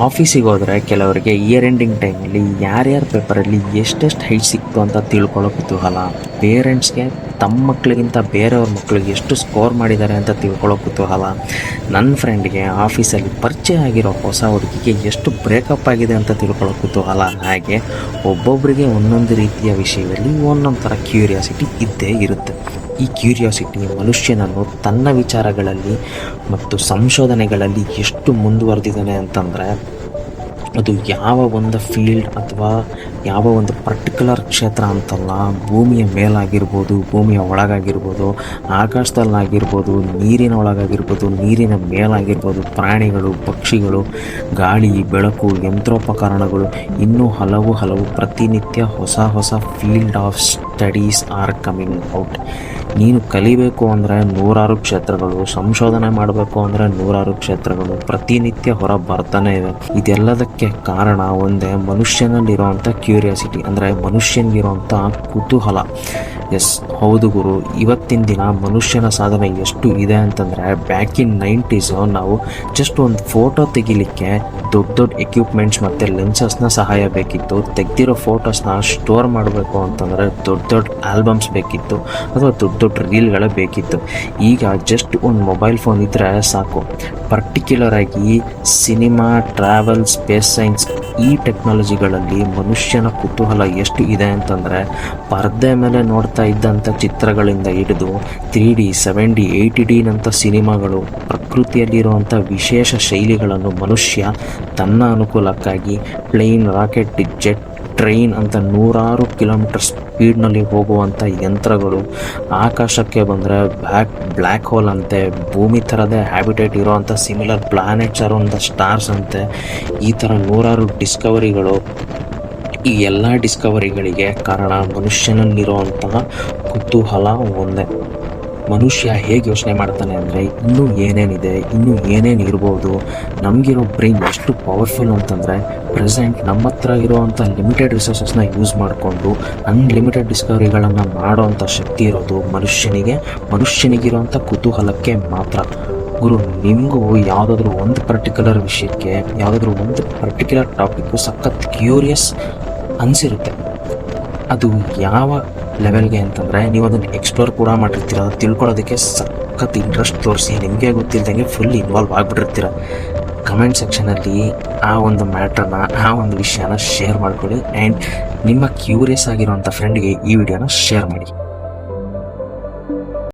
ಆಫೀಸಿಗೆ ಹೋದರೆ ಕೆಲವರಿಗೆ ಇಯರ್ ಎಂಡಿಂಗ್ ಟೈಮಲ್ಲಿ ಯಾರ್ಯಾರ ಪೇಪರಲ್ಲಿ ಎಷ್ಟೆಷ್ಟು ಹೈಟ್ ಸಿಕ್ತು ಅಂತ ತಿಳ್ಕೊಳ್ಳೋ ಕುತೂಹಲ. ಪೇರೆಂಟ್ಸ್ಗೆ ತಮ್ಮ ಮಕ್ಕಳಿಗಿಂತ ಬೇರೆಯವ್ರ ಮಕ್ಕಳಿಗೆ ಎಷ್ಟು ಸ್ಕೋರ್ ಮಾಡಿದ್ದಾರೆ ಅಂತ ತಿಳ್ಕೊಳ್ಳೋ ಕುತೂಹಲ. ನನ್ನ ಫ್ರೆಂಡ್ಗೆ ಆಫೀಸಲ್ಲಿ ಪರಿಚಯ ಆಗಿರೋ ಹೊಸ ಹುಡುಗಿಗೆ ಎಷ್ಟು ಬ್ರೇಕಪ್ ಆಗಿದೆ ಅಂತ ತಿಳ್ಕೊಳ್ಳೋ ಕುತೂಹಲ. ಹಾಗೆ ಒಬ್ಬೊಬ್ಬರಿಗೆ ಒಂದೊಂದು ರೀತಿಯ ವಿಷಯದಲ್ಲಿ ಒಂದೊಂದು ಥರ ಕ್ಯೂರಿಯಾಸಿಟಿ ಇದ್ದೇ ಇರುತ್ತೆ. ಈ ಕ್ಯೂರಿಯಾಸಿಟಿ ಮನುಷ್ಯನನ್ನು ತನ್ನ ವಿಚಾರಗಳಲ್ಲಿ ಮತ್ತು ಸಂಶೋಧನೆಗಳಲ್ಲಿ ಎಷ್ಟು ಮುಂದುವರೆದಿದ್ದಾನೆ ಅಂತಂದರೆ, ಅದು ಯಾವ ಒಂದು ಫೀಲ್ಡ್ ಅಥವಾ ಯಾವ ಒಂದು ಪರ್ಟಿಕ್ಯುಲರ್ ಕ್ಷೇತ್ರ ಅಂತಲ್ಲ, ಭೂಮಿಯ ಮೇಲಾಗಿರ್ಬೋದು, ಭೂಮಿಯ ಒಳಗಾಗಿರ್ಬೋದು, ಆಕಾಶದಲ್ಲಾಗಿರ್ಬೋದು, ನೀರಿನ ಒಳಗಾಗಿರ್ಬೋದು, ನೀರಿನ ಮೇಲಾಗಿರ್ಬೋದು, ಪ್ರಾಣಿಗಳು, ಪಕ್ಷಿಗಳು, ಗಾಳಿ, ಬೆಳಕು, ಯಂತ್ರೋಪಕರಣಗಳು, ಇನ್ನೂ ಹಲವು ಪ್ರತಿನಿತ್ಯ ಹೊಸ field of studies are coming out. ನೀನು ಕಲಿಬೇಕು ಅಂದರೆ ನೂರಾರು ಕ್ಷೇತ್ರಗಳು, ಸಂಶೋಧನೆ ಮಾಡಬೇಕು ಅಂದರೆ ನೂರಾರು ಕ್ಷೇತ್ರಗಳು ಪ್ರತಿನಿತ್ಯ ಹೊರ ಬರ್ತಾನೆ ಇದೆ. ಇದೆಲ್ಲದಕ್ಕೆ ಕಾರಣ ಒಂದೇ, ಮನುಷ್ಯನಲ್ಲಿರುವಂಥ ಕ್ಯೂರಿಯಾಸಿಟಿ, ಅಂದರೆ ಮನುಷ್ಯನಿಗಿರುವಂಥ ಕುತೂಹಲ. ಎಸ್, ಹೌದು ಗುರು, ಇವತ್ತಿನ ದಿನ ಮನುಷ್ಯನ ಸಾಧನೆ ಎಷ್ಟು ಇದೆ ಅಂತಂದರೆ, ಬ್ಯಾಕ್ ಇನ್ 90s ನಾವು ಜಸ್ಟ್ ಒಂದು ಫೋಟೋ ತೆಗಿಲಿಕ್ಕೆ ದೊಡ್ಡ ಎಕ್ವಿಪ್ಮೆಂಟ್ಸ್ ಮತ್ತು ಲೆನ್ಸಸ್ನ ಸಹಾಯ ಬೇಕಿತ್ತು. ತೆಗೆದಿರೋ ಫೋಟೋಸ್ನ ಸ್ಟೋರ್ ಮಾಡಬೇಕು ಅಂತಂದರೆ ದೊಡ್ಡ ಆಲ್ಬಮ್ಸ್ ಬೇಕಿತ್ತು, ಅಥವಾ ದೊಡ್ಡ ರೀಲ್ಗಳೇ ಬೇಕಿತ್ತು. ಈಗ ಜಸ್ಟ್ ಒಂದು ಮೊಬೈಲ್ ಫೋನ್ ಇದ್ದರೆ ಸಾಕು. ಪರ್ಟಿಕ್ಯುಲರ್ ಆಗಿ ಸಿನಿಮಾ, ಟ್ರಾವೆಲ್, ಸ್ಪೇಸ್ ಸೈನ್ಸ್, ಈ ಟೆಕ್ನಾಲಜಿಗಳಲ್ಲಿ ಮನುಷ್ಯನ ಕುತೂಹಲ ಎಷ್ಟು ಇದೆ ಅಂತಂದರೆ, ಪರದೆ ಮೇಲೆ ನೋಡ್ತಾ ಇದ್ದಂಥ ಚಿತ್ರಗಳಿಂದ ಹಿಡಿದು 3D, 7D, 8D ನಂಥ ಸಿನಿಮಾಗಳು, ಪ್ರಕೃತಿಯಲ್ಲಿರುವಂಥ ವಿಶೇಷ ಶೈಲಿಗಳನ್ನು ಮನುಷ್ಯ ತನ್ನ ಅನುಕೂಲಕ್ಕಾಗಿ ಪ್ಲೇನ್, ರಾಕೆಟ್, ಜೆಟ್, ಟ್ರೈನ್ ಅಂತ ನೂರಾರು ಕಿಲೋಮೀಟರ್ ಸ್ಪೀಡ್ನಲ್ಲಿ ಹೋಗುವಂಥ ಯಂತ್ರಗಳು, ಆಕಾಶಕ್ಕೆ ಬಂದರೆ ಬ್ಲ್ಯಾಕ್ ಹೋಲ್ ಅಂತೆ, ಭೂಮಿ ಥರದೇ ಹ್ಯಾಬಿಟೇಟ್ ಇರೋವಂಥ similar planets around the stars ಅಂತೆ, ಈ ಥರ ನೂರಾರು ಡಿಸ್ಕವರಿಗಳು. ಈ ಎಲ್ಲ ಡಿಸ್ಕವರಿಗಳಿಗೆ ಕಾರಣ ಮನುಷ್ಯನಲ್ಲಿರುವಂತಹ ಕುತೂಹಲ ಒಂದೇ. ಮನುಷ್ಯ ಹೇಗೆ ಯೋಚನೆ ಮಾಡ್ತಾನೆ ಅಂದರೆ, ಇನ್ನೂ ಏನೇನಿದೆ, ಇನ್ನೂ ಏನೇನು ಇರ್ಬೋದು, ನಮಗಿರೋ ಬ್ರೈನ್ ಎಷ್ಟು ಪವರ್ಫುಲ್ ಅಂತಂದರೆ, ಪ್ರೆಸೆಂಟ್ ನಮ್ಮ ಹತ್ರ ಇರೋವಂಥ ಲಿಮಿಟೆಡ್ ರಿಸೋರ್ಸಸ್ನ ಯೂಸ್ ಮಾಡಿಕೊಂಡು ಅನ್ಲಿಮಿಟೆಡ್ ಡಿಸ್ಕವರಿಗಳನ್ನು ಮಾಡೋವಂಥ ಶಕ್ತಿ ಇರೋದು ಮನುಷ್ಯನಿಗಿರೋವಂಥ ಕುತೂಹಲಕ್ಕೆ ಮಾತ್ರ. ಗುರು, ನಿಮಗೂ ಯಾವುದಾದ್ರೂ ಒಂದು ಪರ್ಟಿಕ್ಯುಲರ್ ವಿಷಯಕ್ಕೆ, ಯಾವುದಾದ್ರೂ ಒಂದು ಪರ್ಟಿಕ್ಯುಲರ್ ಟಾಪಿಕ್ಕು ಸಖತ್ ಕ್ಯೂರಿಯಸ್ ಅನಿಸಿರುತ್ತೆ. ಅದು ಯಾವ ಲೆವೆಲ್ಗೆ ಅಂತಂದರೆ, ನೀವು ಅದನ್ನು ಎಕ್ಸ್ಪ್ಲೋರ್ ಕೂಡ ಮಾಡಿರ್ತೀರ, ಅದು ತಿಳ್ಕೊಳ್ಳೋದಕ್ಕೆ ಸಖತ್ ಇಂಟ್ರೆಸ್ಟ್ ತೋರಿಸಿ ನಿಮಗೆ ಗೊತ್ತಿಲ್ಲದಂಗೆ ಫುಲ್ ಇನ್ವಾಲ್ವ್ ಆಗಿಬಿಟ್ಟಿರ್ತೀರ. ಕಮೆಂಟ್ ಸೆಕ್ಷನಲ್ಲಿ ಆ ಒಂದು ಮ್ಯಾಟ್ರನ್ನ, ಆ ಒಂದು ವಿಷಯನ ಶೇರ್ ಮಾಡ್ಕೊಳ್ಳಿ. ಆ್ಯಂಡ್ ನಿಮ್ಮ ಕ್ಯೂರಿಯಸ್ ಆಗಿರೋಂಥ ಫ್ರೆಂಡ್ಗೆ ಈ ವಿಡಿಯೋನ ಶೇರ್ ಮಾಡಿ.